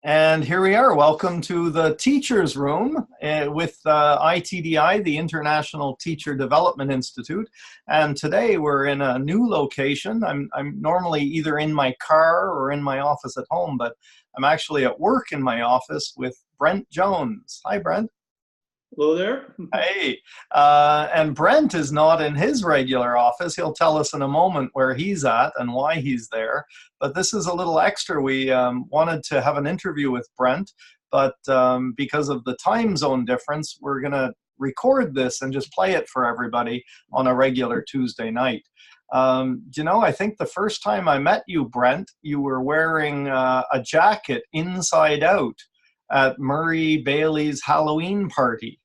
And here we are. Welcome to the Teachers Room with ITDI, the International Teacher Development Institute. And today we're in a new location. I'm normally either in my car or in my office at home, but I'm actually at work in my office with Brent Jones. Hi, Brent. Hello there. Hey, and Brent is not in his regular office. He'll tell us in a moment where he's at and why he's there. But this is a little extra. We wanted to have an interview with Brent, but because of the time zone difference, we're going to record this and just play it for everybody on a regular Tuesday night. I think the first time I met you, Brent, you were wearing a jacket inside out at Murray Bailey's Halloween party.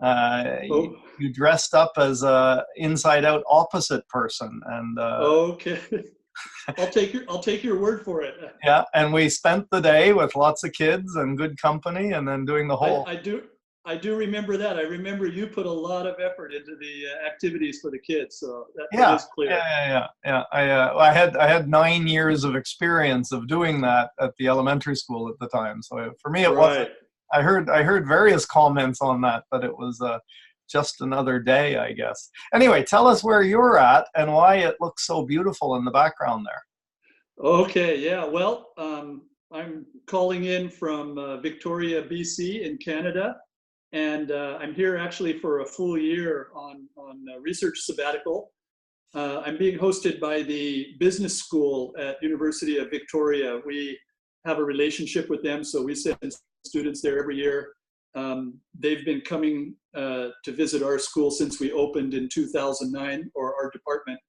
Oh, You dressed up as a inside out opposite person, and okay. I'll take your word for it. yeah, and we spent the day with lots of kids and good company, and then doing the I, whole. I do I do remember that. I remember you put a lot of effort into the activities for the kids, so that Yeah, is clear. yeah. I had 9 years of experience of doing that at the elementary school at the time. So for me, it wasn't. Right. I heard various comments on that, but it was just another day, I guess. Anyway, tell us where you're at and why it looks so beautiful in the background there. Okay. Yeah. Well, I'm calling in from Victoria, BC, in Canada, and I'm here actually for a full year on research sabbatical. I'm being hosted by the business school at University of Victoria. We have a relationship with them, so we send students there every year. They've been coming to visit our school since we opened in 2009, or our department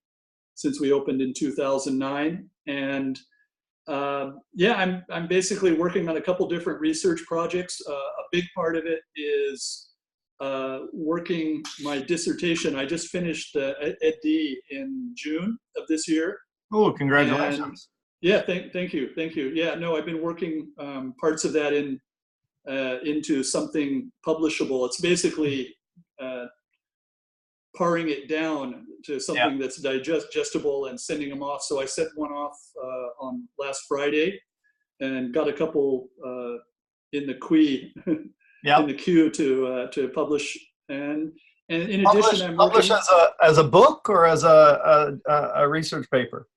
since we opened in 2009. And yeah, I'm basically working on a couple different research projects. A big part of it is working my dissertation. I just finished EdD in June of this year. Oh, And congratulations. yeah, thank you. Yeah, no, I've been working parts of that into something publishable. It's basically paring it down to Yeah. something that's digestible and sending them off. So I sent one off on last Friday and got a couple in the queue in Yep. the queue to publish. And in addition, I'm Publish working. as a book or as a research paper.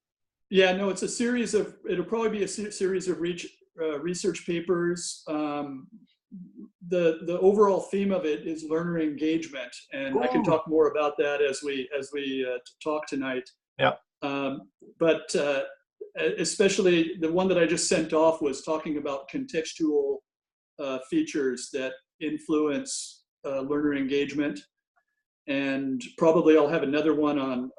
Yeah, no, it's a series of. It'll probably be a series of research papers. The overall theme of it is learner engagement, and I can Ooh. talk more about that as we talk tonight. Yeah. But especially the one that I just sent off was talking about contextual features that influence learner engagement, and probably I'll have another one on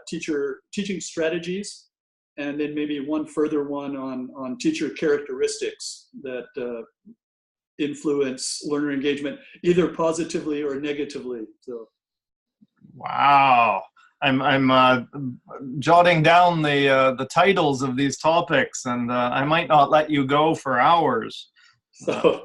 teaching strategies, and then maybe one further one on teacher characteristics that influence learner engagement, either positively or negatively. So, Wow. I'm jotting down the titles of these topics, and I might not let you go for hours. so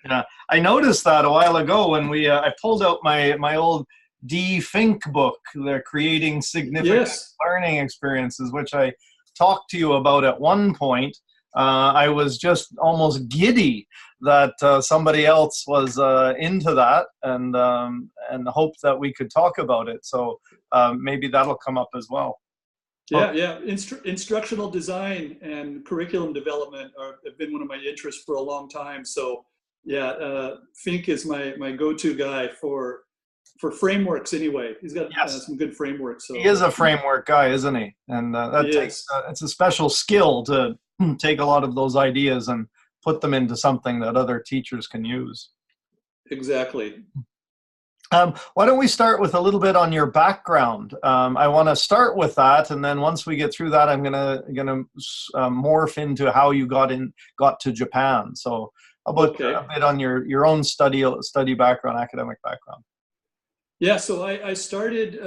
Yeah, I noticed that a while ago when I pulled out my old D. Fink book, the Creating Significant yes, Learning Experiences, which I talked to you about at one point. I was just almost giddy that somebody else was into that, and hoped that we could talk about it. So maybe that'll come up as well. Oh, yeah. Instructional design and curriculum development have been one of my interests for a long time. So, yeah, Fink is my go-to guy for frameworks. Anyway, he's got yes, some good frameworks. he So is a framework guy, isn't he? And he that takes is. it's a special skill to take a lot of those ideas and put them into something that other teachers can use. Exactly. Why don't we start with a little bit on your background? I want to start with that, and then once we get through that, I'm gonna morph into how you got to Japan. So, how about Okay. a bit on your own study background, academic background? Yeah, so I started,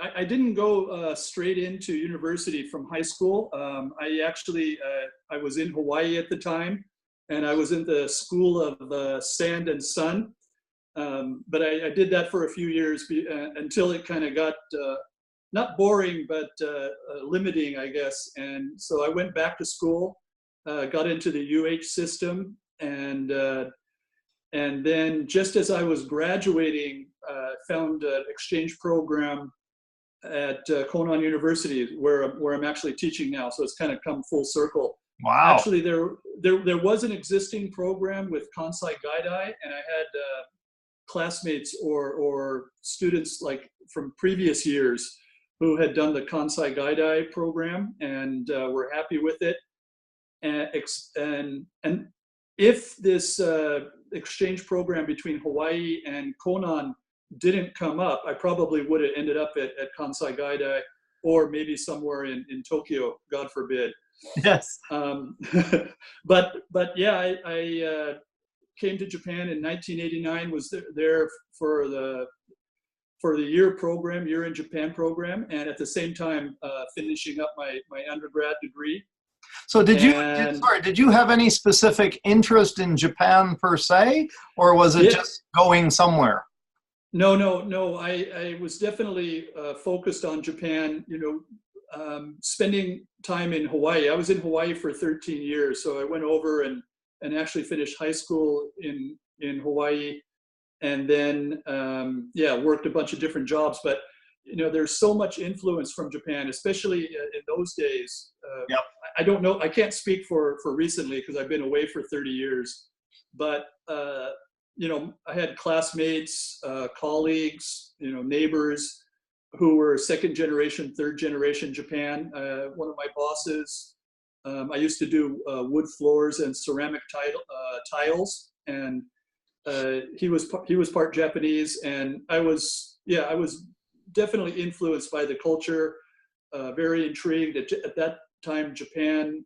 I didn't go straight into university from high school. I actually, I was in Hawaii at the time, and I was in the School of Sand and Sun. But I did that for a few years until it kind of got not boring, but limiting, I guess. And so I went back to school got into the UH system, and then just as I was graduating, found an exchange program at Konan University, where I'm actually teaching now. So it's kind of come full circle. Wow. Actually, there was an existing program with Kansai Gaidai, and I had classmates or students like from previous years who had done the Kansai Gaidai program and were happy with it. And if this exchange program between Hawaii and Konan didn't come up, I probably would have ended up at Kansai Gaidai or maybe somewhere in Tokyo, God forbid. Yes. But yeah, I came to Japan in 1989, was there for the year in Japan program, and at the same time finishing up my undergrad degree. So did you have any specific interest in Japan per se, or was it just going somewhere? No. I was definitely focused on Japan, spending time in Hawaii. I was in Hawaii for 13 years. So I went over and actually finished high school in Hawaii, and then, worked a bunch of different jobs. But, there's so much influence from Japan, especially in those days. Yep. I don't know, I can't speak for recently because I've been away for 30 years, but, I had classmates, colleagues, neighbors who were second generation, third generation Japan. One of my bosses, I used to do wood floors and ceramic tiles, and he was part Japanese, and I was definitely influenced by the culture. Very intrigued. At that time, Japan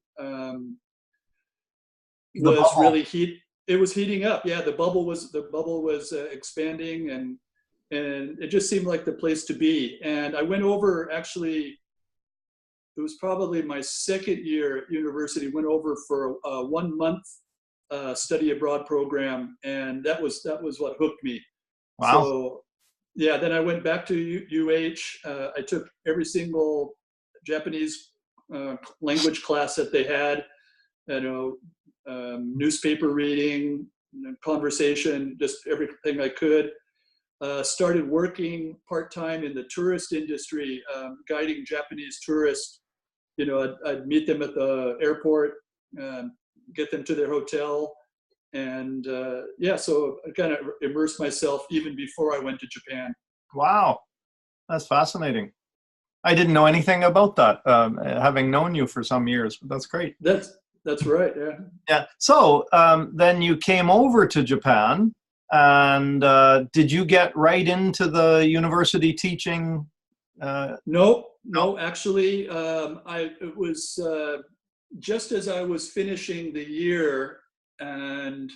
was really heating up. Yeah, the bubble was expanding, and it just seemed like the place to be. And I went over, actually, it was probably my second year at university, went over for a 1 month study abroad program, and that was what hooked me. Wow. So yeah, then I went back to UH. I took every single Japanese language class that they had, newspaper reading, conversation, just everything I could. Started working part-time in the tourist industry, guiding Japanese tourists. I'd meet them at the airport, get them to their hotel, and so I kind of immersed myself even before I went to Japan. Wow, that's fascinating. I didn't know anything about that, having known you for some years, but that's great. That's right, yeah. Yeah, so then you came over to Japan, and did you get right into the university teaching? No, actually, it was just as I was finishing the year, and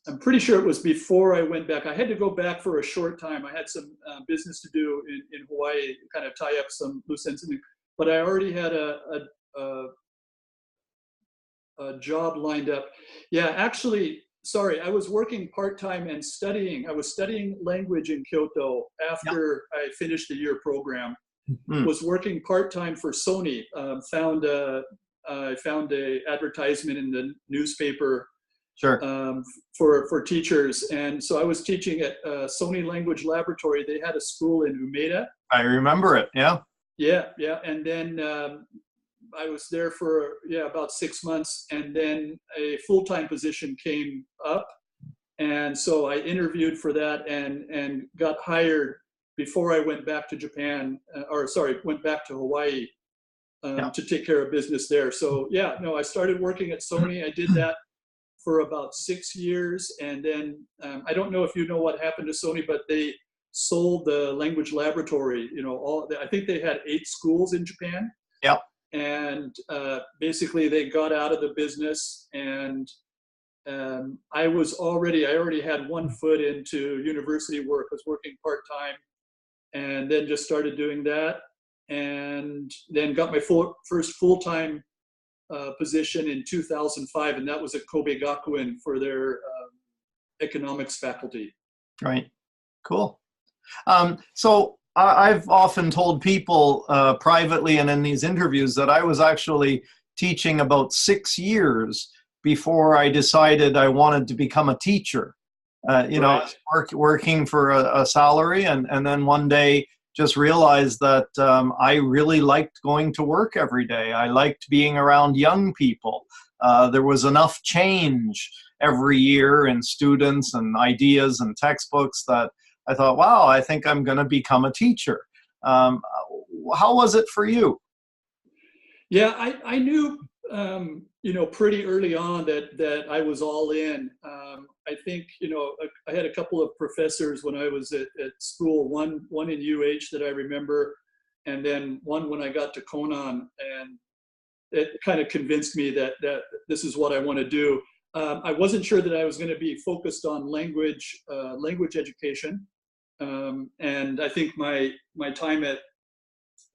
I'm pretty sure it was before I went back. I had to go back for a short time. I had some business to do in Hawaii, kind of tie up some loose ends, but I already had a job lined up. Yeah, actually, sorry, I was working part-time and studying. I was studying language in Kyoto after I finished the year program. Mm-hmm. Was working part-time for Sony. I found a advertisement in the newspaper. Sure. For teachers, and so I was teaching at Sony Language Laboratory. They had a school in Umeda. I remember it. Yeah. Yeah, and then I was there for about 6 months, and then a full-time position came up, and so I interviewed for that and got hired before I went back to Japan, went back to Hawaii to take care of business there. So I started working at Sony. I did that for about 6 years, and then I don't know if you know what happened to Sony, but they sold the language laboratory. I think they had 8 schools in Japan. Yep. And basically they got out of the business, and I already had one foot into university work. I was working part-time, and then just started doing that, and then got my first full-time position in 2005, and that was at Kobe Gakuen for their economics faculty. Right. Cool. So I've often told people privately and in these interviews that I was actually teaching about 6 years before I decided I wanted to become a teacher. You know, I Right. was working for a salary, and then one day just realized that I really liked going to work every day. I liked being around young people. There was enough change every year in students and ideas and textbooks that I thought, wow, I think I'm going to become a teacher. Um, how was it for you? Yeah, I knew, you know, pretty early on that I was all in. I think, you know, I had a couple of professors when I was at school, one in UH that I remember, and then one when I got to Conan, and it kind of convinced me that this is what I want to do. I wasn't sure that I was going to be focused on language education, and I think my time at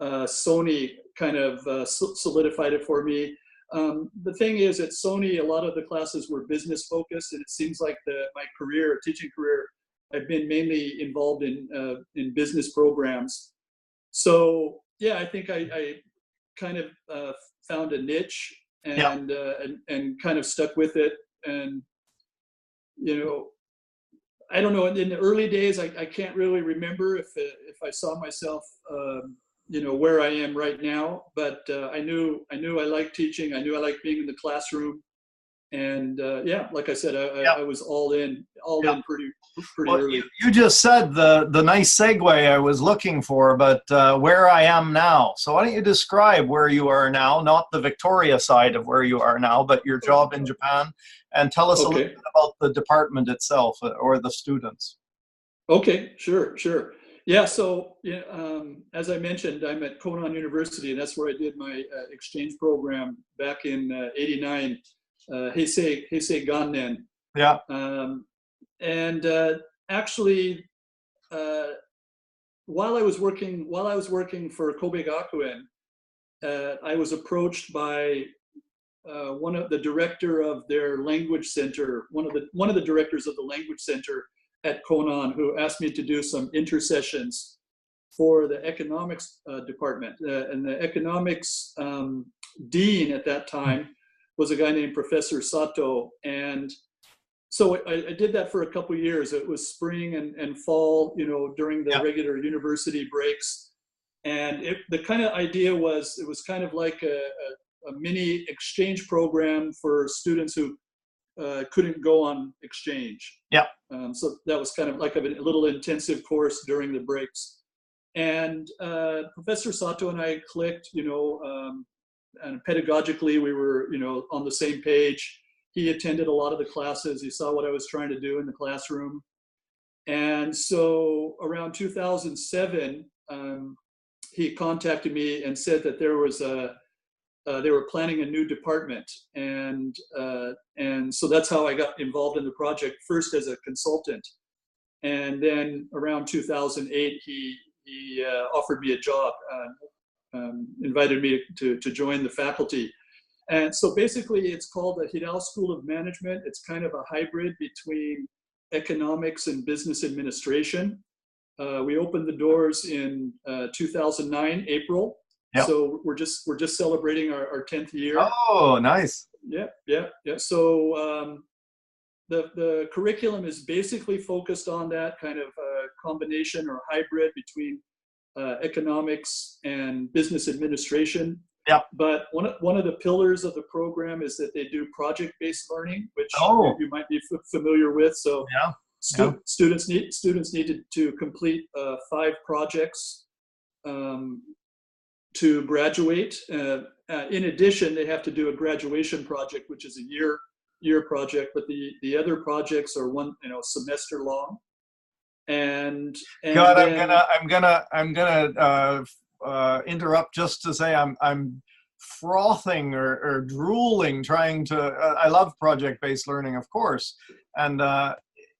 Sony kind of solidified it for me. The thing is, at Sony, a lot of the classes were business focused, and it seems like my career, teaching career, I've been mainly involved in business programs. So yeah, I think I kind of found a niche Yeah. and kind of stuck with it. And you know, I don't know. In the early days, I can't really remember if I saw myself, you know, where I am right now. But I knew I liked teaching. I knew I liked being in the classroom. And yeah, like I said, Yeah. I was all Yeah. in pretty Well, you, early. you just said the nice segue I was looking for, but where I am now. So why don't you describe where you are now, not the Victoria side of where you are now, but your job in Japan, and tell us a little Okay. bit about the department itself or the students. Okay. Sure. Yeah. So yeah, as I mentioned, I'm at Conan University, and that's where I did my exchange program back in '89. Heisei Gannen. Yeah. Um, and actually, uh, while I was working for Kobe Gakuen, I was approached by one of the director of their language center, one of the directors of the language center at Konan, who asked me to do some intersessions for the economics department. And the economics dean at that time was a guy named Professor Sato, and so I did that for a couple of years. It was spring and fall, you know, during the Yeah. regular university breaks. And the kind of idea was, it was kind of like a mini exchange program for students who couldn't go on exchange. Yeah. So that was kind of like a little intensive course during the breaks. And Professor Sato and I clicked, you know, and pedagogically we were, you know, on the same page. He attended a lot of the classes. He saw what I was trying to do in the classroom. And so around 2007, he contacted me and said that they were planning a new department, and so that's how I got involved in the project, first as a consultant, and then around 2008 he offered me a job, invited me to join the faculty. And so basically, it's called the Hidao School of Management. It's kind of a hybrid between economics and business administration. We opened the doors in 2009, April. Yeah. So we're just celebrating our 10th year. Oh, nice. Yeah. So the curriculum is basically focused on that kind of combination or hybrid between economics and business administration. Yeah. But one of the pillars of the program is that they do project-based learning, which Oh, you might be familiar with. So yeah. Yeah. students needed to complete 5 projects to graduate. In addition, they have to do a graduation project, which is a year project. But the other projects are one, you know, semester long. And God, then I'm gonna interrupt just to say I'm frothing or drooling trying to. I love project-based learning, of course, and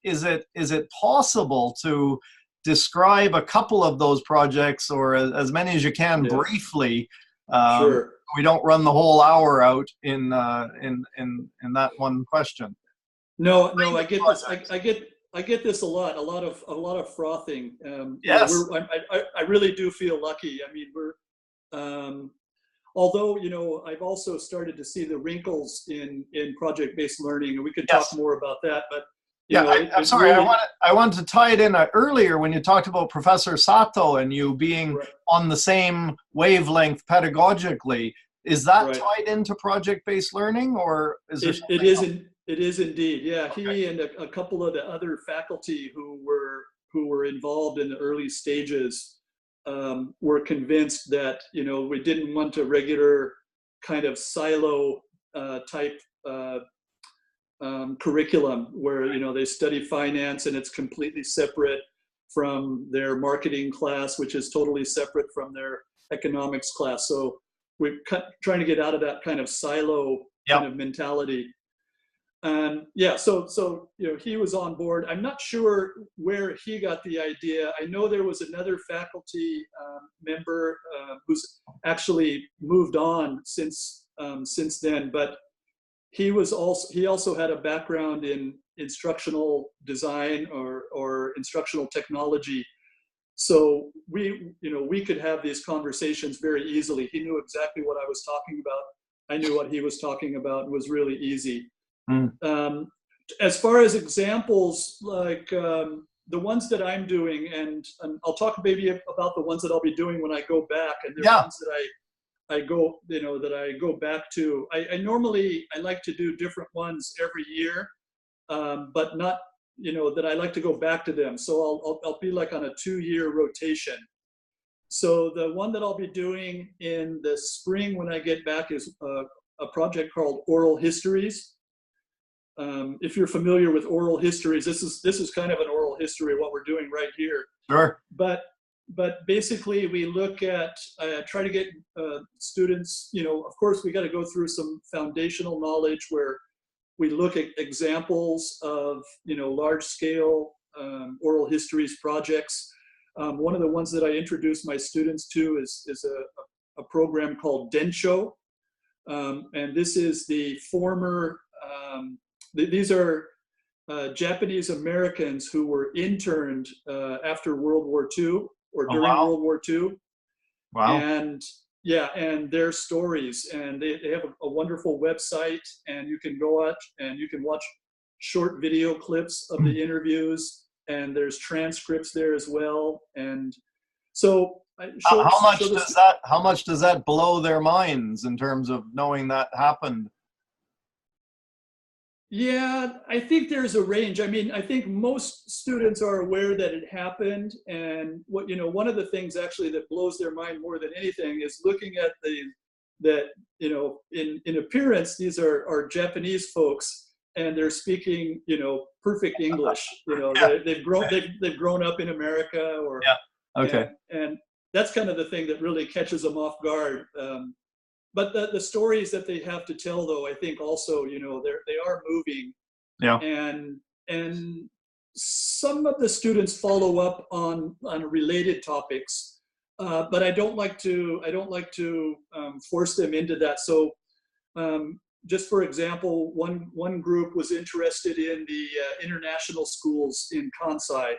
is it possible to describe a couple of those projects or as many as you can yeah, briefly? Um, sure. we don't run the whole hour out in that one question. No, Kind I of get this. projects. I get this a lot. A lot of frothing. You know, Yes. I really do feel lucky. I mean, we're. Um, although, you know, I've also started to see the wrinkles in project-based learning, and we could talk Yes. more about that, but you Yeah, know, I'm it sorry. really, I wanted to tie it in earlier when you talked about Professor Sato and you being right, on the same wavelength pedagogically. Is that right. tied into project-based learning, or is there It something else? isn't. It is indeed. Yeah, Okay. he and a couple of the other faculty who were involved in the early stages were convinced that, you know, we didn't want a regular kind of silo type curriculum where, you know, they study finance and it's completely separate from their marketing class, which is totally separate from their economics class. So we're trying to get out of that kind of silo kind Yep. of mentality. And yeah, so you know, he was on board. I'm not sure where he got the idea. I know there was another faculty member who's actually moved on since then, but he also had a background in instructional design or instructional technology. So we could have these conversations very easily. He knew exactly what I was talking about. I knew what he was talking about. It was really easy. Mm. As far as examples, like the ones that I'm doing, and I'll talk maybe about the ones that I'll be doing when I go back, and they're Yeah. ones that I go, you know, that I go back to. I normally, I like to do different ones every year, but not, you know, that I like to go back to them. So I'll be like on a 2-year rotation. So the one that I'll be doing in the spring when I get back is a project called Oral Histories. If you're familiar with oral histories, this is kind of an oral history of what we're doing right here. Sure. But basically, we look at try to get students. You know, of course, we got to go through some foundational knowledge where we look at examples of, you know, large scale oral histories projects. One of the ones that I introduce my students to is a program called Densho, and this is the former. These are Japanese Americans who were interned after World War II or Oh, during wow. World War II, Wow. and yeah, and their stories, and they have a wonderful website, and you can go out and you can watch short video clips of the interviews, and there's transcripts there as well, and so I How much show does this. that blow their minds in terms of knowing that happened? Yeah, I think there's a range. I mean, I think most students are aware that it happened, and what, you know, one of the things actually that blows their mind more than anything is looking at that, you know, in appearance these are Japanese folks, and they're speaking, you know, perfect English. You know, Yeah. they've grown up in America, or Yeah. Okay. and that's kind of the thing that really catches them off guard. But the stories that they have to tell, though, I think also, you know, they are moving, Yeah. and some of the students follow up on related topics, but I don't like to force them into that. So just for example, one group was interested in the international schools in Kansai,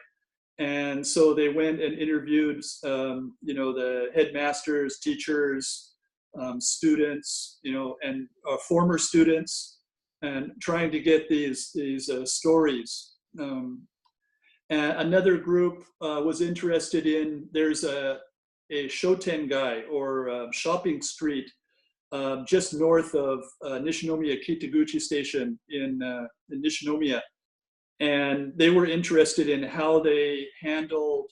and so they went and interviewed you know, the headmasters, teachers, students, you know, and former students, and trying to get these stories. And another group was interested in, there's a Shotengai, or shopping street, just north of Nishinomiya Kitaguchi Station in Nishinomiya, and they were interested in how they handled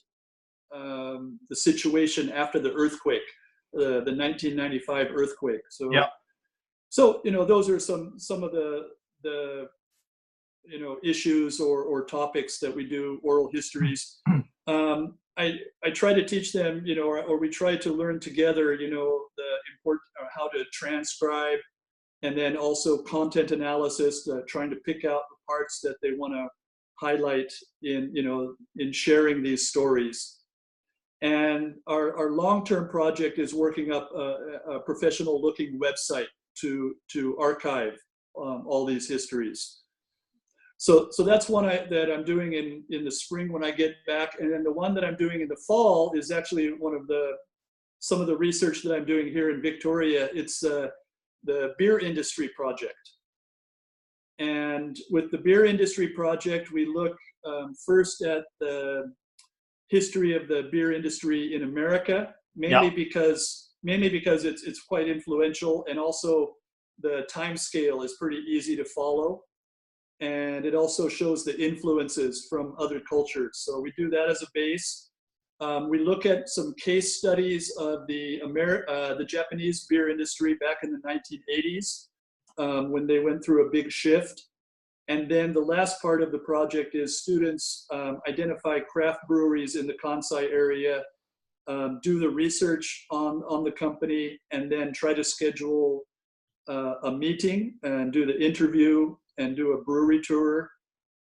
the situation after the earthquake, the 1995 earthquake. So, Yeah. so you know, those are some of the you know, issues or topics that we do oral histories. I try to teach them, you know, or we try to learn together, you know, the important, how to transcribe, and then also content analysis, trying to pick out the parts that they want to highlight in, you know, in sharing these stories. And our long-term project is working up a professional-looking website to archive all these histories. So that's one that I'm doing in the spring when I get back, and then the one that I'm doing in the fall is actually one of the some of the research that I'm doing here in Victoria. It's the beer industry project. And with the beer industry project, we look first at the history of the beer industry in America, mainly because it's quite influential, and also the time scale is pretty easy to follow. And it also shows the influences from other cultures. So we do that as a base. We look at some case studies of the Japanese beer industry back in the 1980s, when they went through a big shift. And then the last part of the project is students identify craft breweries in the Kansai area, do the research on the company, and then try to schedule a meeting and do the interview and do a brewery tour,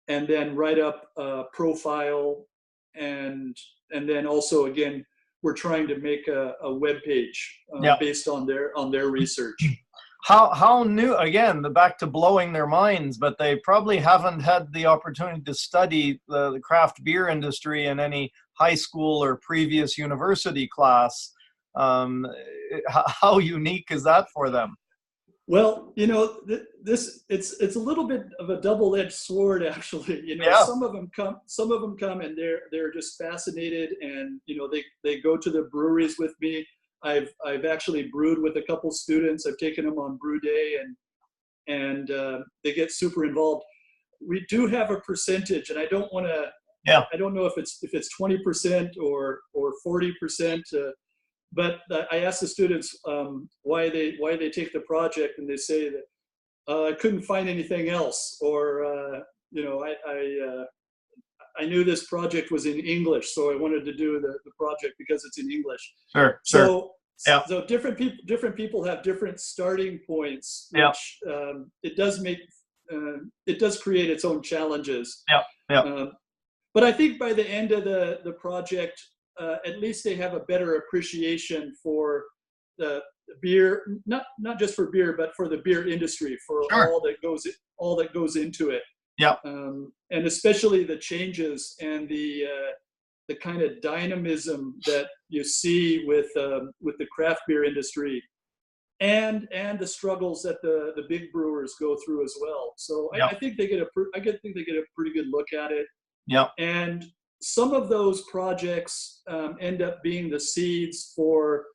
and then write up a profile. And then also, again, we're trying to make a web page based on their research. How new, again, back to blowing their minds, but they probably haven't had the opportunity to study the craft beer industry in any high school or previous university class. How unique is that for them? Well, it's a little bit of a double-edged sword, actually. Some of them come and they're just fascinated, and they go to the breweries with me. I've actually brewed with a couple students. I've taken them on brew day, and they get super involved. We do have a percentage, and I don't want to. Yeah. I don't know if it's 20% or 40%. But I asked the students why they take the project, and they say that I couldn't find anything else, or I knew this project was in English, so I wanted to do the project because it's in English. Sure. So different people have different starting points, which it does create its own challenges. But I think by the end of the project, at least they have a better appreciation for the beer, not just for beer, but for the beer industry, for all that goes into it. And especially the changes and the kind of dynamism that you see with the craft beer industry, and the struggles that the big brewers go through as well. So I think they get a pretty good look at it. And some of those projects end up being the seeds for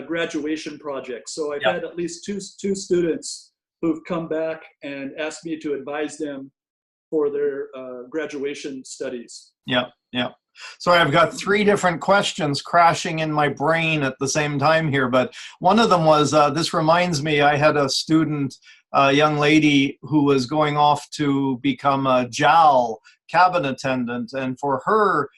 graduation projects. So I've had at least two students who've come back and asked me to advise them for their graduation studies. So I've got three different questions crashing in my brain at the same time here, but one of them was, this reminds me, I had a student, a young lady who was going off to become a JAL cabin attendant, and for her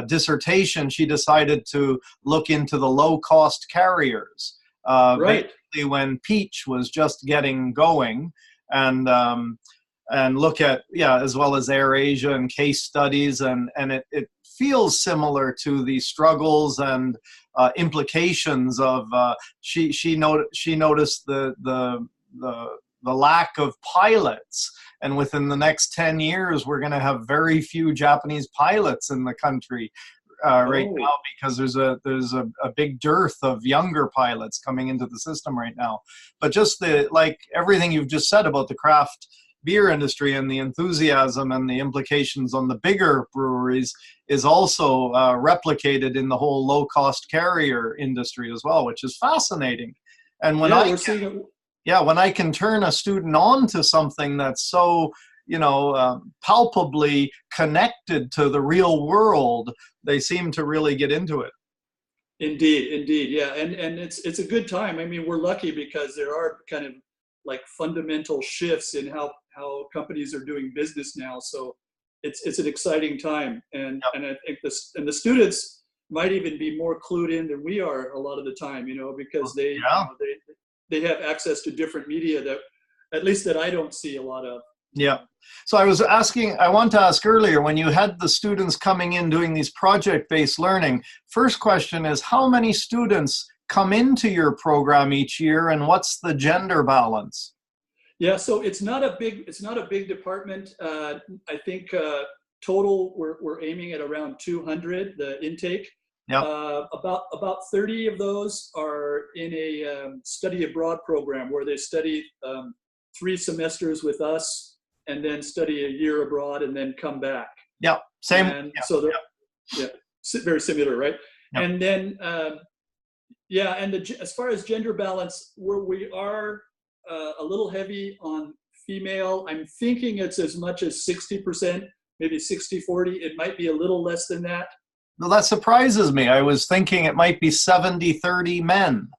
dissertation, she decided to look into the low-cost carriers, basically when Peach was just getting going, and look at, as well as AirAsia and case studies, and it feels similar to the struggles and implications of, she noticed the lack of pilots, and within the next 10 years, we're going to have very few Japanese pilots in the country right now, because there's a big dearth of younger pilots coming into the system right now. But just like everything you've just said about the craft beer industry and the enthusiasm and the implications on the bigger breweries is also replicated in the whole low-cost carrier industry as well, which is fascinating. And when when I can turn a student on to something that's so palpably connected to the real world, they seem to really get into it. Indeed, yeah, and it's a good time. I mean, we're lucky because there are kind of like fundamental shifts in how companies are doing business now. So it's an exciting time, and I think the students might even be more clued in than we are a lot of the time, because they have access to different media that, at least that I don't see a lot of. So I want to ask earlier, when you had the students coming in doing these project-based learning, first question is, how many students come into your program each year, and what's the gender balance? So it's not a big department. I think total we're aiming at around 200, the intake. Yep. About 30 of those are in a study abroad program where they study 3 semesters with us and then study a year abroad and then come back. Yep. Same. And Yep. so they're, yeah, very similar, right? Yep. And then, yeah, and as far as gender balance, we are a little heavy on female. I'm thinking it's as much as 60%, maybe 60-40. It might be a little less than that. Well, that surprises me. I was thinking it might be 70-30 men.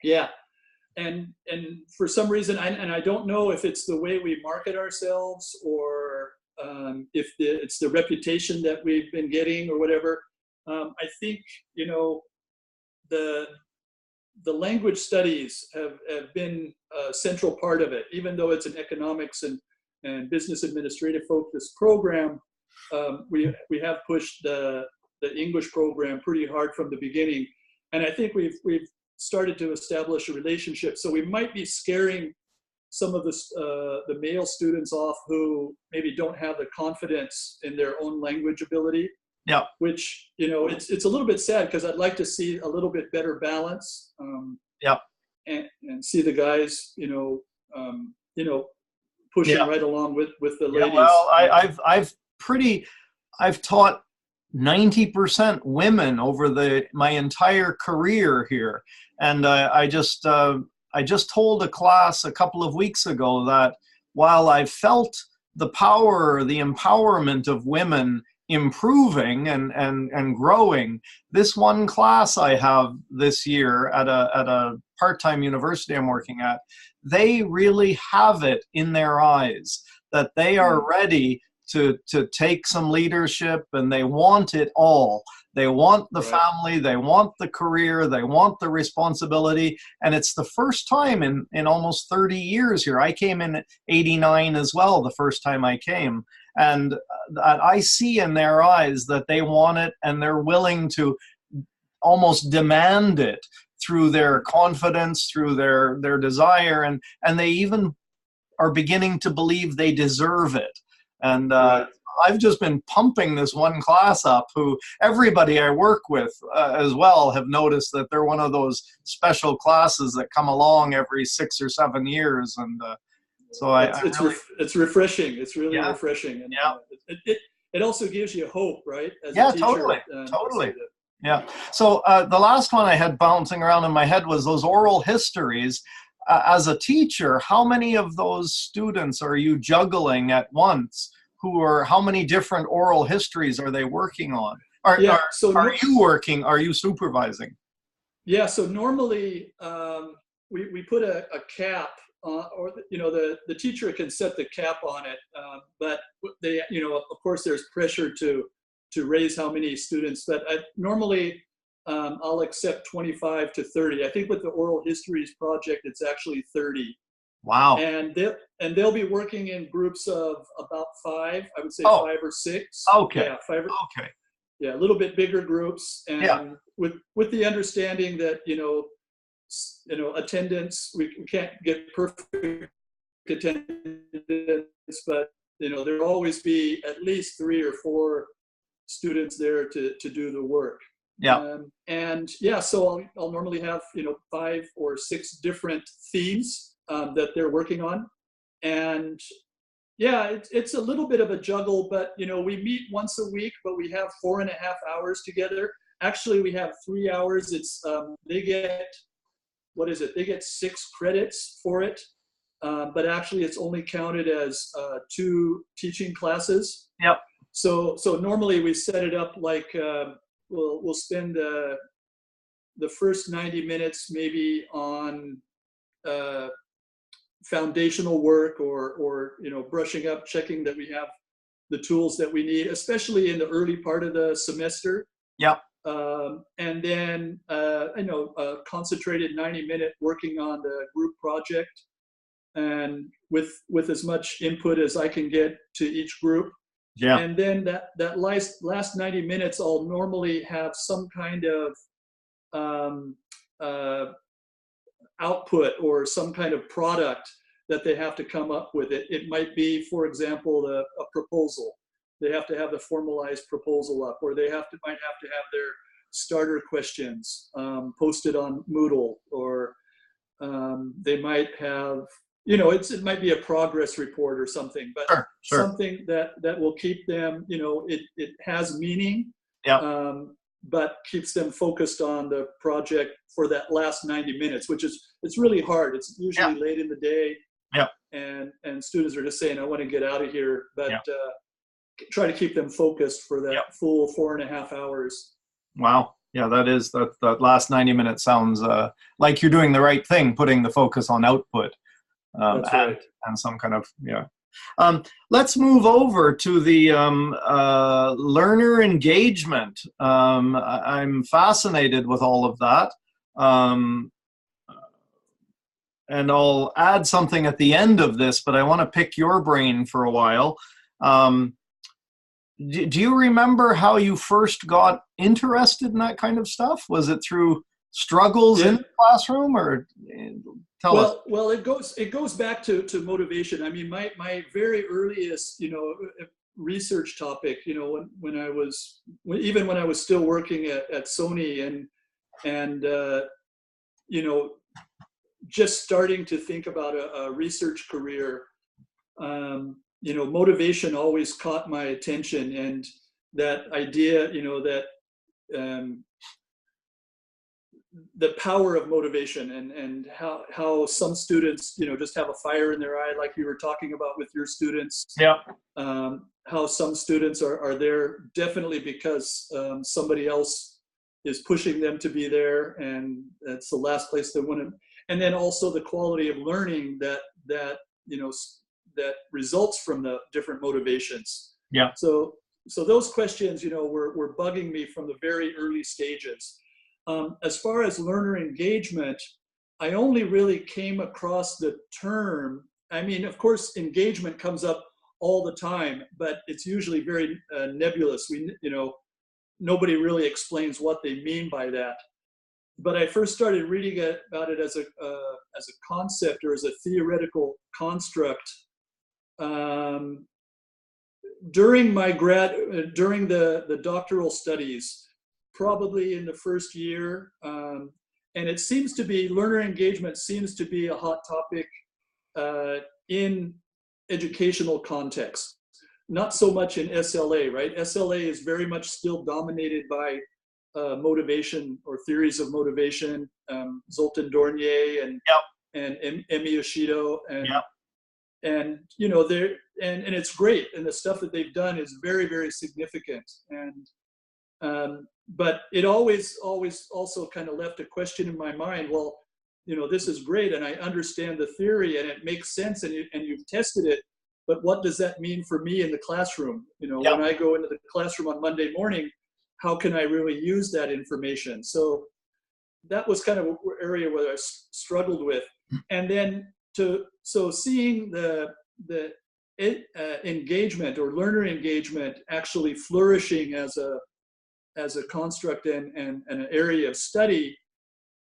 Yeah. And for some reason, and I don't know if it's the way we market ourselves or if it's the reputation that we've been getting or whatever. I think, you know, the language studies have been a central part of it, even though it's an economics and business administrative focused program. We have pushed the English program pretty hard from the beginning, and I think we've started to establish a relationship. So we might be scaring some of the male students off who maybe don't have the confidence in their own language ability. Yeah. Which, you know, it's a little bit sad because I'd like to see a little bit better balance. Yeah. And see the guys, pushing right along with the ladies. Well, I've taught 90% women over my entire career here, and I just told a class a couple of weeks ago that while I felt the power, the empowerment of women improving and growing, this one class I have this year at a part-time university I'm working at, they really have it in their eyes that they are ready to take some leadership, and they want it all. They want the family, they want the career, they want the responsibility, and it's the first time in almost 30 years here. I came in '89 as well, the first time I came, and I see in their eyes that they want it, and they're willing to almost demand it through their confidence, through their desire, and they even are beginning to believe they deserve it. And I've just been pumping this one class up, who everybody I work with as well have noticed that they're one of those special classes that come along every 6 or 7 years. And so it's refreshing. It's really refreshing. And it also gives you hope, right? As a teacher, totally. Yeah. So the last one I had bouncing around in my head was those oral histories. As a teacher, how many of those students are you juggling at once? How many different oral histories are they working on? Are you working? Are you supervising? Yeah. So normally we put a cap, or the teacher can set the cap on it, but they, of course, there's pressure to raise how many students. But normally I'll accept 25 to 30. I think with the oral histories project, it's actually 30. Wow. And they'll be working in groups of about 5. I would say 5 or 6. Okay. Yeah, 5 or, okay. Yeah, a little bit bigger groups, and with the understanding that attendance, we can't get perfect attendance, but there'll always be at least 3 or 4 students there to do the work. Yeah. So I'll normally have 5 or 6 different themes that they're working on, and it's a little bit of a juggle, but we meet once a week, but we have 4.5 hours together. Actually, we have 3 hours. It's they get, they get 6 credits for it, but actually it's only counted as 2 teaching classes. Yep. So normally we set it up like we'll spend the first 90 minutes maybe on foundational work or brushing up, checking that we have the tools that we need, especially in the early part of the semester. Yep. And then a concentrated 90-minute working on the group project, and with as much input as I can get to each group. Yeah. And then that last 90 minutes, I'll normally have some kind of output or some kind of product that they have to come up with. It might be, for example, a proposal. They have to have the formalized proposal up, or they might have to have their starter questions posted on Moodle, or they might have, it might be a progress report or something, but Sure. something that will keep them, it has meaning, Yeah. but keeps them focused on the project for that last 90 minutes, which is, it's really hard. It's usually late in the day. Yeah. And students are just saying, I want to get out of here, but try to keep them focused for that full 4.5 hours. Wow. Yeah, that last 90 minutes sounds like you're doing the right thing, putting the focus on output. That's right. And some kind of, let's move over to the learner engagement. I'm fascinated with all of that. And I'll add something at the end of this, but I want to pick your brain for a while. Do you remember how you first got interested in that kind of stuff? Was it through struggles in the classroom, or tell us? Well, it goes back to motivation. I mean, my very earliest, research topic, when I was still working at Sony and just starting to think about a research career, motivation always caught my attention, and that idea, that the power of motivation, and how some students, just have a fire in their eye, like you were talking about with your students. Yeah. How some students are there definitely because somebody else is pushing them to be there, and that's the last place they want to. And then also the quality of learning that results from the different motivations. Yeah. So those questions, were bugging me from the very early stages. As far as learner engagement, I only really came across the term. I mean, of course, engagement comes up all the time, but it's usually very nebulous. Nobody really explains what they mean by that. But I first started reading about it as a concept, or as a theoretical construct, during the doctoral studies, probably in the first year. And it seems to be, learner engagement seems to be a hot topic in educational context. Not so much in SLA, right? SLA is very much still dominated by motivation, or theories of motivation, Zoltan Dornier and Emi Yoshido, and it's great, and the stuff that they've done is very, very significant, and but it always also kind of left a question in my mind. Well, this is great, and I understand the theory, and it makes sense, and you've tested it, but what does that mean for me in the classroom? When I go into the classroom on Monday morning, how can I really use that information? So that was kind of an area where I struggled with. And then seeing the engagement, or learner engagement, actually flourishing as a construct and an area of study,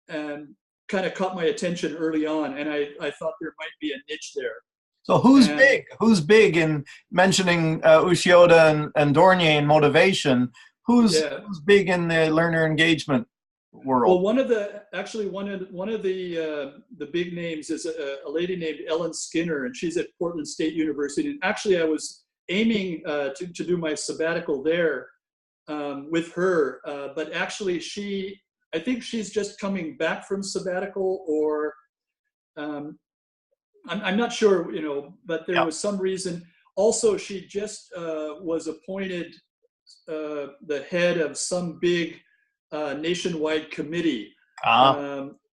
and kind of caught my attention early on. And I thought there might be a niche there. So who's big in mentioning Ushioda and Dornier in motivation? Who's big in the learner engagement world? Well, one of the big names is a lady named Ellen Skinner, and she's at Portland State University. And actually, I was aiming to do my sabbatical there with her, but actually, I think she's just coming back from sabbatical, or I'm not sure, but there was some reason. Also, she just was appointed the head of some big nationwide committee,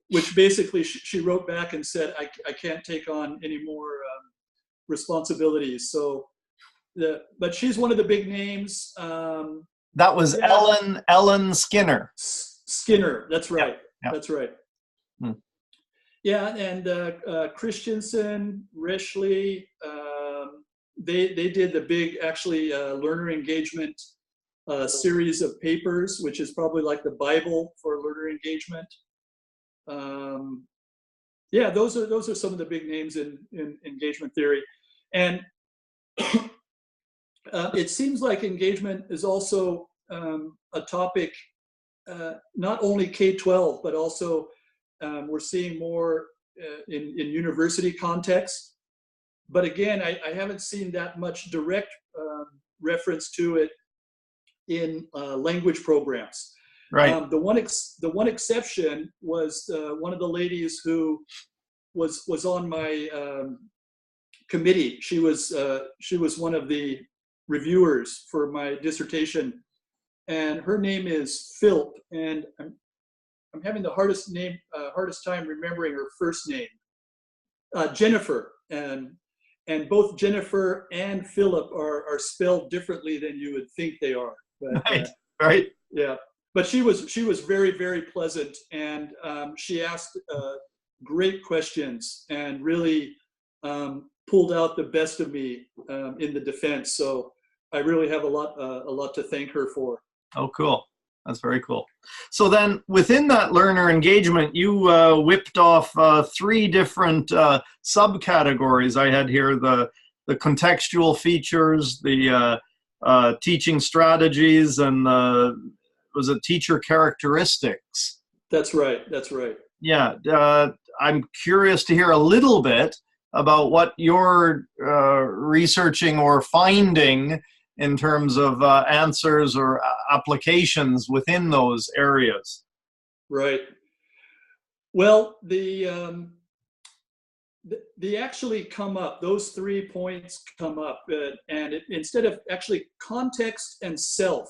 which basically she wrote back and said, I can't take on any more responsibilities. So, but she's one of the big names. That was Ellen Skinner. Skinner, that's right. Yeah. That's right. Yeah, and Christensen, Rishley, they did the big, actually, learner engagement series of papers, which is probably like the Bible for learner engagement. Yeah, those are some of the big names in engagement theory. And it seems like engagement is also a topic not only K-12, but also we're seeing more in university context. But again, I haven't seen that much direct reference to it in language programs. Right. The one exception was one of the ladies who was on my committee. She was one of the reviewers for my dissertation, and her name is Philp, and I'm having the hardest time remembering her first name. Jennifer, and both Jennifer and Philip are spelled differently than you would think they are. But, Right. Right. yeah, but she was very, very pleasant, and she asked great questions and really pulled out the best of me in the defense. So I really have a lot to thank her for. Oh, cool. That's very cool. So then within that learner engagement, you whipped off 3 different subcategories. I had here the contextual features, the teaching strategies, and was it teacher characteristics? That's right. That's right. Yeah. I'm curious to hear a little bit about what you're researching or finding in terms of answers or applications within those areas. Right. Well, they actually come up. Those 3 points come up, and instead of actually context and self,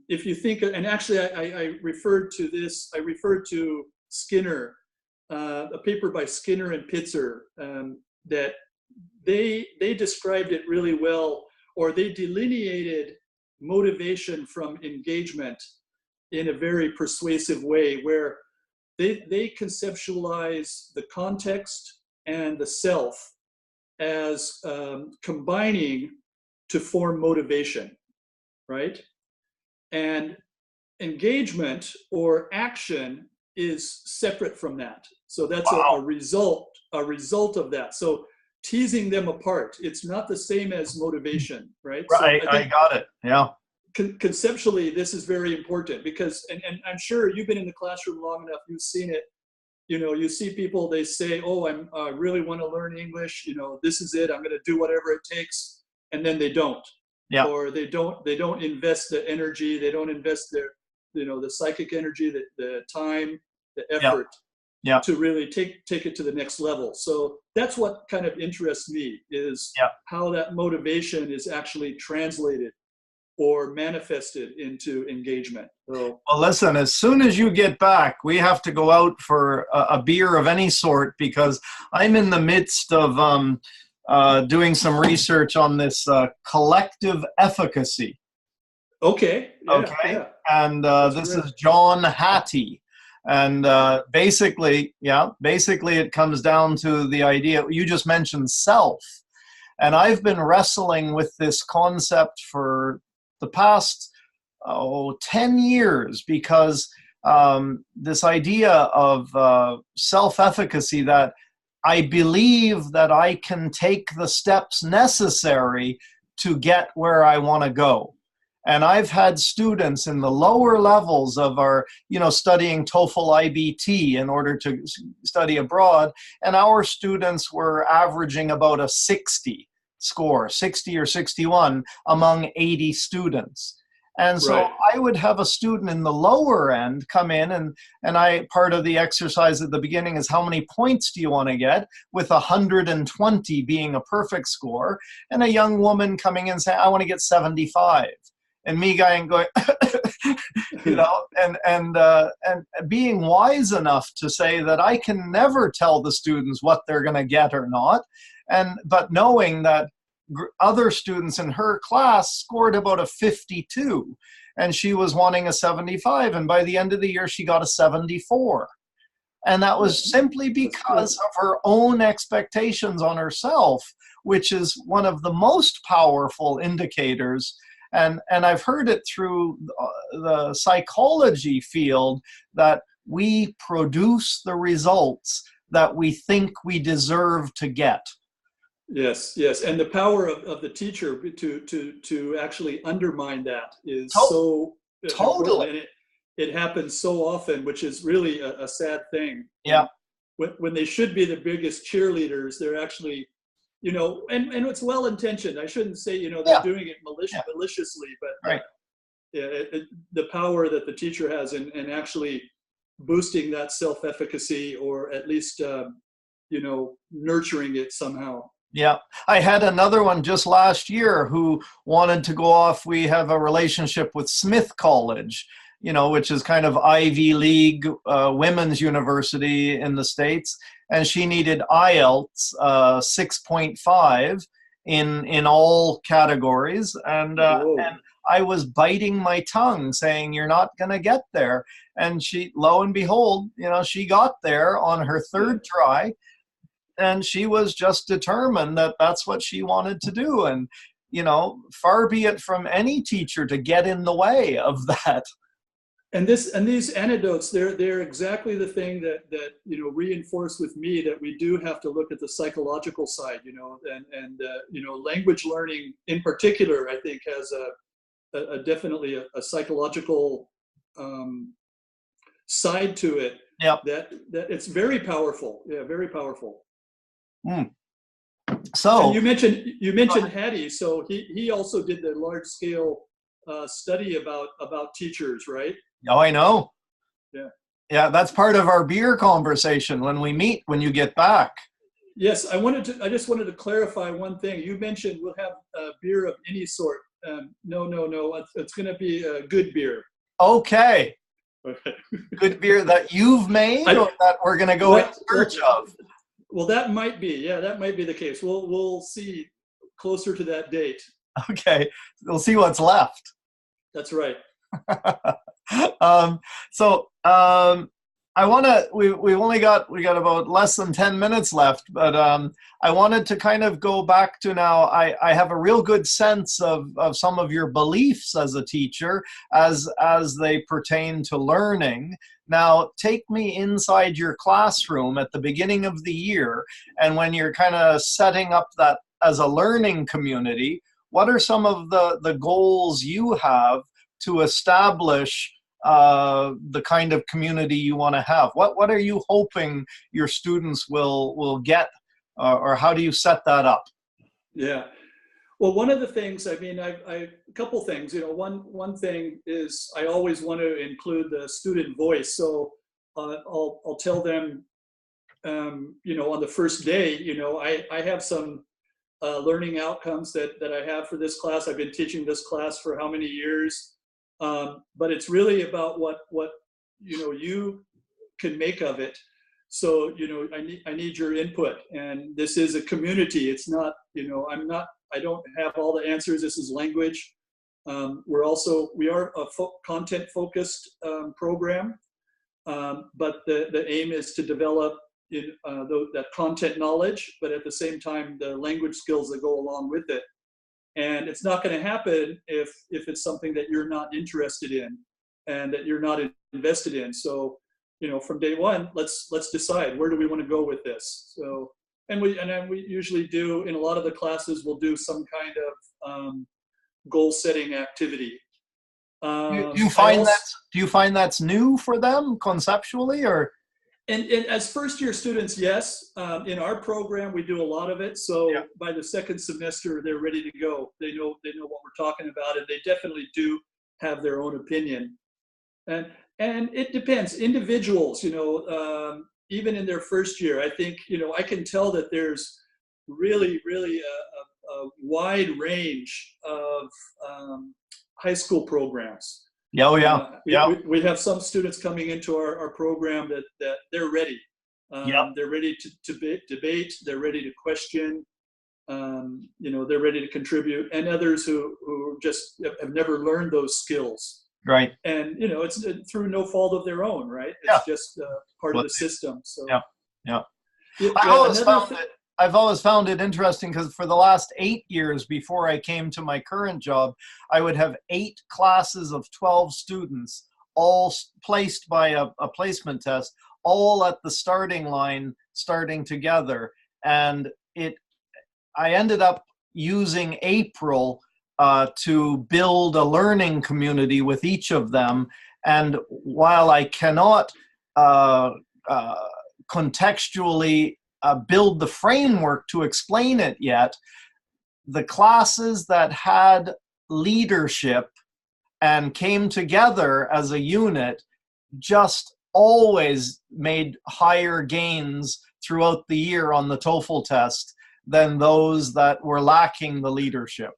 if you think, and actually I referred to this. I referred to Skinner, a paper by Skinner and Pitzer, that they described it really well, or they delineated motivation from engagement in a very persuasive way, where they conceptualize the context and the self as combining to form motivation, right? And engagement or action is separate from that. So that's Wow. a result of that. So teasing them apart, it's not the same as motivation, right? Right. So I got it. Yeah. Conceptually, this is very important, because, and I'm sure you've been in the classroom long enough, you've seen it. You see people, they say, oh, I really want to learn English, this is it, I'm going to do whatever it takes, and then they don't. Yeah. Or they don't invest the energy, they don't invest their, the psychic energy, the time, the effort, yeah. to really take it to the next level. So that's what kind of interests me, is how that motivation is actually translated or manifested into engagement. So, well, listen, as soon as you get back, we have to go out for a beer of any sort, because I'm in the midst of doing some research on this collective efficacy. okay. Yeah, Okay. yeah. And this is John Hattie. And basically it comes down to the idea, you just mentioned self. And I've been wrestling with this concept for the past 10 years, because this idea of self-efficacy, that I believe that I can take the steps necessary to get where I want to go. And I've had students in the lower levels of our, studying TOEFL IBT in order to study abroad, and our students were averaging about a 60 score, 60 or 61 among 80 students. And so Right. I would have a student in the lower end come in, and part of the exercise at the beginning is, how many points do you want to get, with 120 being a perfect score, and a young woman coming in saying, I want to get 75. And me going, and being wise enough to say that I can never tell the students what they're going to get or not, but knowing that other students in her class scored about a 52, and she was wanting a 75, and by the end of the year she got a 74. And that was simply because of her own expectations on herself, which is one of the most powerful indicators. And I've heard it through the psychology field, that we produce the results that we think we deserve to get. Yes, and the power of the teacher to actually undermine that is so totally important. it happens so often, which is really a sad thing. Yeah. When they should be the biggest cheerleaders, they're actually, and it's well intentioned. I shouldn't say, they're Yeah. doing it Yeah. maliciously, but Right. the power that the teacher has in actually boosting that self-efficacy, or at least, nurturing it somehow. Yeah. I had another one just last year who wanted to go off. We have a relationship with Smith College, which is kind of Ivy League women's university in the States. And she needed IELTS 6.5 in all categories. And I was biting my tongue saying, you're not going to get there. And she, lo and behold, she got there on her third try. And she was just determined that that's what she wanted to do. And, far be it from any teacher to get in the way of that. And these anecdotes, they're exactly the thing that reinforce with me that we do have to look at the psychological side, and language learning in particular, I think, has definitely a psychological side to it. Yep. That it's very powerful. Yeah, very powerful. So and you mentioned Hattie. So he also did the large scale study about teachers, right? Oh, I know. Yeah, that's part of our beer conversation when we meet, when you get back. Yes, I just wanted to clarify one thing. You mentioned we'll have beer of any sort. No, it's going to be a good beer. Okay. Good beer that you've made, or that we're going to go in search of? Well, that might be the case. We'll see closer to that date. Okay, we'll see what's left. That's right. I want to. We got about less than 10 minutes left, but I wanted to kind of go back to now. I have a real good sense of some of your beliefs as a teacher, as they pertain to learning. Now, take me inside your classroom at the beginning of the year, and when you're kind of setting up that as a learning community, what are some of the goals you have to establish the kind of community you want to have? What are you hoping your students will get, or how do you set that up? Yeah. Well, one of the things, a couple things, one thing is I always want to include the student voice. So I'll tell them, on the first day, I have some learning outcomes that I have for this class. I've been teaching this class for how many years? But it's really about what you can make of it. So I need your input, and this is a community. It's not I don't have all the answers. This is language. We are a content focused program, but the aim is to develop that content knowledge, but at the same time the language skills that go along with it. And it's not going to happen if it's something that you're not interested in and that you're not invested in. So, from day one, let's decide, where do we want to go with this? So, and we usually do, in a lot of the classes, we'll do some kind of goal setting activity. Do you find that's new for them conceptually, or? And as first year students, yes. In our program, we do a lot of it. So by the second semester, they're ready to go. They know what we're talking about, and they definitely do have their own opinion. And it depends. Individuals, even in their first year, I think, I can tell that there's really, really a wide range of high school programs. We have some students coming into our program that they're ready. They're ready to debate. They're ready to question. They're ready to contribute. And others who just have never learned those skills. Right. And it's through no fault of their own, right? It's just part of the system. So I've always found it interesting, because for the last 8 years before I came to my current job, I would have 8 classes of 12 students, all placed by a placement test, all at the starting line, starting together. And I ended up using April to build a learning community with each of them. And while I cannot uh, contextually build the framework to explain it yet, the classes that had leadership and came together as a unit just always made higher gains throughout the year on the TOEFL test than those that were lacking the leadership.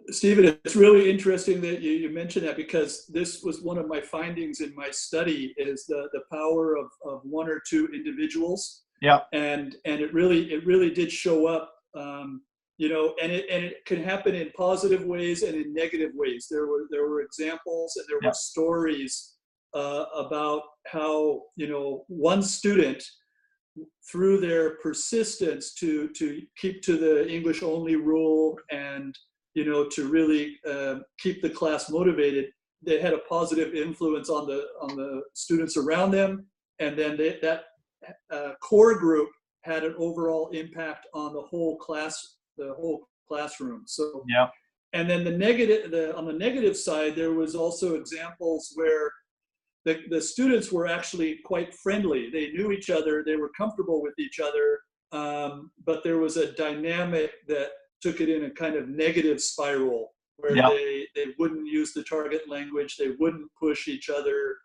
Stephen, it's really interesting that you mentioned that, because this was one of my findings in my study, is the power of one or two individuals. Yeah. And it really did show up, you know, and it can happen in positive ways and in negative ways. There were examples, and there were stories about how, you know, one student, through their persistence to keep to the English only rule, and, you know, to really keep the class motivated, they had a positive influence on the students around them, and then that core group had an overall impact on the whole classroom. So yeah. And then on the negative side, there was also examples where the students were actually quite friendly. They knew each other, they were comfortable with each other, but there was a dynamic that took it in a kind of negative spiral, where they wouldn't use the target language, they wouldn't push each other.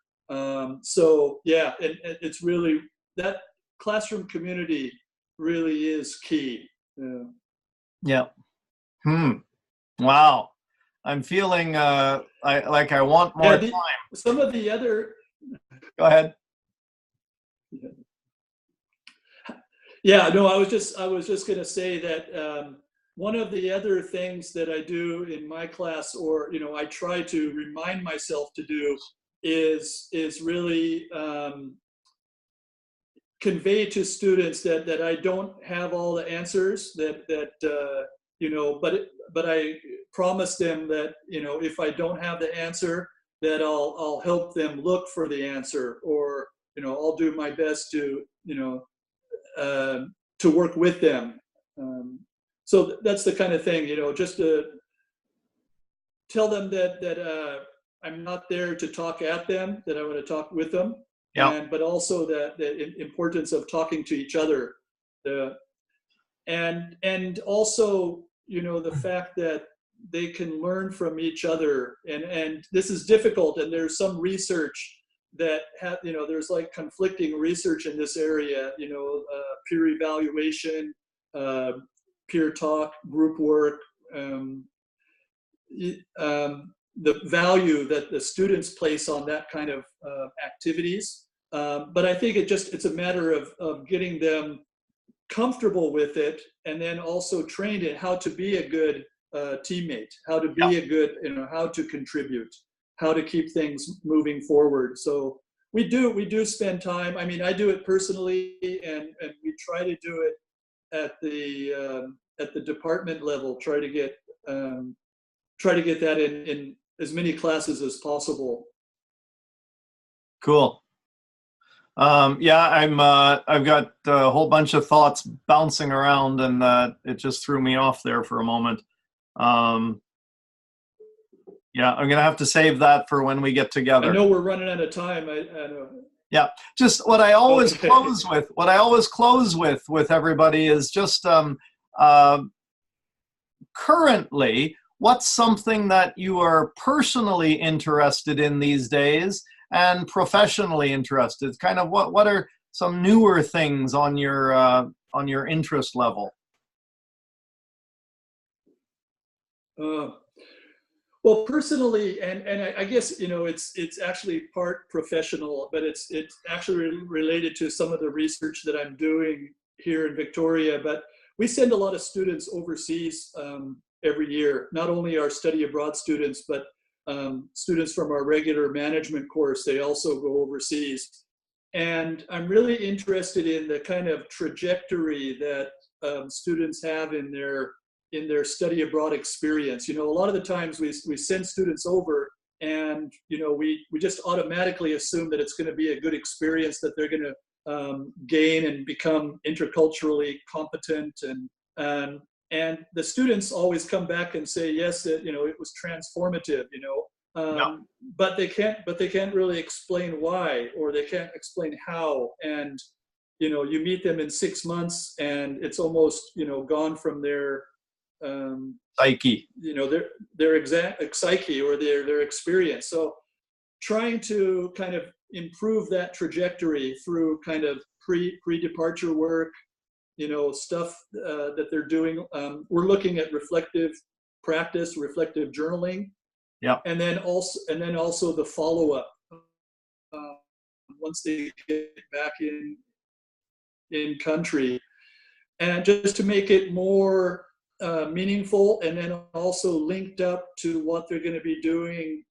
So yeah, and it's really, that classroom community really is key. Yeah. Wow. I'm feeling like I want more time. Some of the other... Go ahead. Yeah, no, I was just going to say that one of the other things that I do in my class, or, you know, I try to remind myself to do, is really convey to students that I don't have all the answers, that you know, but I promise them that, you know, if I don't have the answer, that I'll help them look for the answer, or, you know, I'll do my best to, you know, to work with them. So that's the kind of thing, you know, just to tell them that I'm not there to talk at them, that I want to talk with them. But also the importance of talking to each other, and also, you know, the fact that they can learn from each other, and this is difficult, and there's some research that you know, there's like conflicting research in this area, you know, peer evaluation, peer talk, group work, the value that the students place on that kind of activities. But I think it's a matter of getting them comfortable with it, and then also trained in how to be a good teammate, how to be a good, you know, how to contribute, how to keep things moving forward. So we do spend time. I mean, I do it personally, and we try to do it at the department level. Try to get that in as many classes as possible. Cool. Yeah, I've got a whole bunch of thoughts bouncing around, and it just threw me off there for a moment. Yeah, I'm gonna have to save that for when we get together. I know we're running out of time. I know. Yeah, just what I always close with. What I always close with everybody is just currently, what's something that you are personally interested in these days, and professionally interested? Kind of what are some newer things on your interest level? Well, personally, and I guess, you know, it's actually part professional, but it's actually related to some of the research that I'm doing here in Victoria. But we send a lot of students overseas every year. Not only our study abroad students, but students from our regular management course, they also go overseas. And I'm really interested in the kind of trajectory that students have in their study abroad experience. You know, a lot of the times we send students over, and, you know, we just automatically assume that it's going to be a good experience, that they're going to gain and become interculturally competent, and And the students always come back and say, yes, it was transformative, Yeah. but they can't really explain why, or they can't explain how. And you meet them in 6 months, and it's almost gone from their Psyche. their exact psyche or their experience. So trying to kind of improve that trajectory through kind of pre-departure work, stuff that they're doing. We're looking at reflective practice, reflective journaling, Yeah. and then also the follow-up once they get back in country, and just to make it more meaningful, and then also linked up to what they're going to be doing,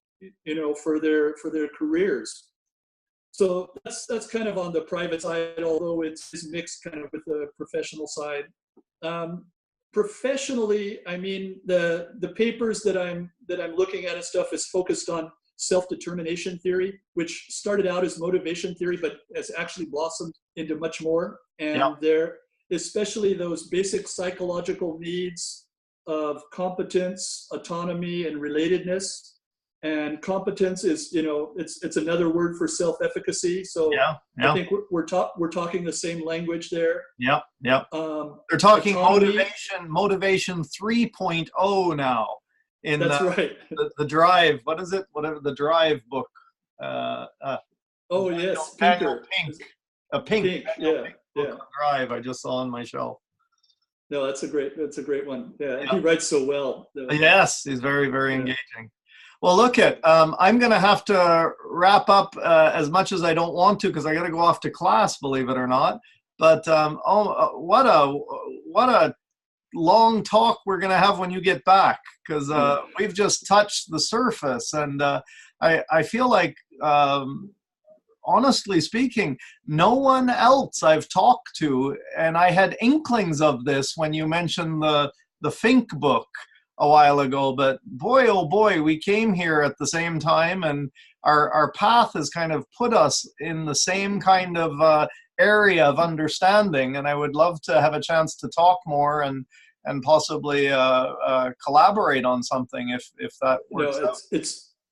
for their careers. So that's kind of on the private side, although it's mixed kind of with the professional side. Professionally, I mean, the papers that I'm looking at and stuff is focused on self-determination theory, which started out as motivation theory, but has actually blossomed into much more. And Yeah. there, especially those basic psychological needs of competence, autonomy, and relatedness. And competence is, it's another word for self-efficacy. So Yeah. I think we're talking the same language there. Yeah. Yeah. They're talking autonomy, motivation 3.0 now in that's right. the Drive. What is it? Whatever the Drive book. Oh yes, Daniel Pinker. Pink. Pink, Daniel yeah, Pink yeah. book on Drive. I just saw on my shelf. No, that's a great one. Yeah, and Yeah. he writes so well. Yes, he's very, very engaging. Well, look I'm going to have to wrap up as much as I don't want to, because I got to go off to class, believe it or not. But what a long talk we're going to have when you get back, because we've just touched the surface, and I feel like, honestly speaking, no one else I've talked to, and I had inklings of this when you mentioned the Fink book a while ago, but boy, oh boy, we came here at the same time, and our path has kind of put us in the same kind of area of understanding, and I would love to have a chance to talk more and possibly collaborate on something if that works out.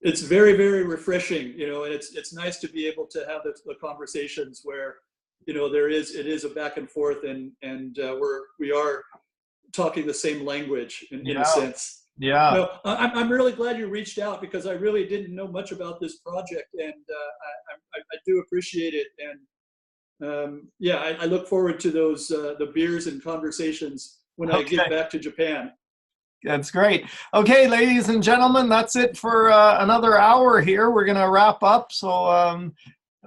It's very, very refreshing, and it's nice to be able to have the conversations where, it is a back and forth, and we are talking the same language in a sense. Yeah. No, I'm really glad you reached out, because I really didn't know much about this project, and I do appreciate it. And I look forward to those the beers and conversations when I get back to Japan. That's great. Okay, ladies and gentlemen, that's it for another hour here. We're going to wrap up so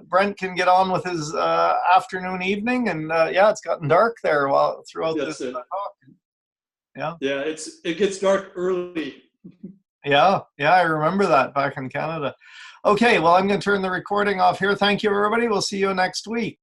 Brent can get on with his afternoon, evening, and it's gotten dark there throughout this talk. Yeah. Yeah, it gets dark early. Yeah, I remember that back in Canada. Okay, well, I'm going to turn the recording off here. Thank you, everybody. We'll see you next week.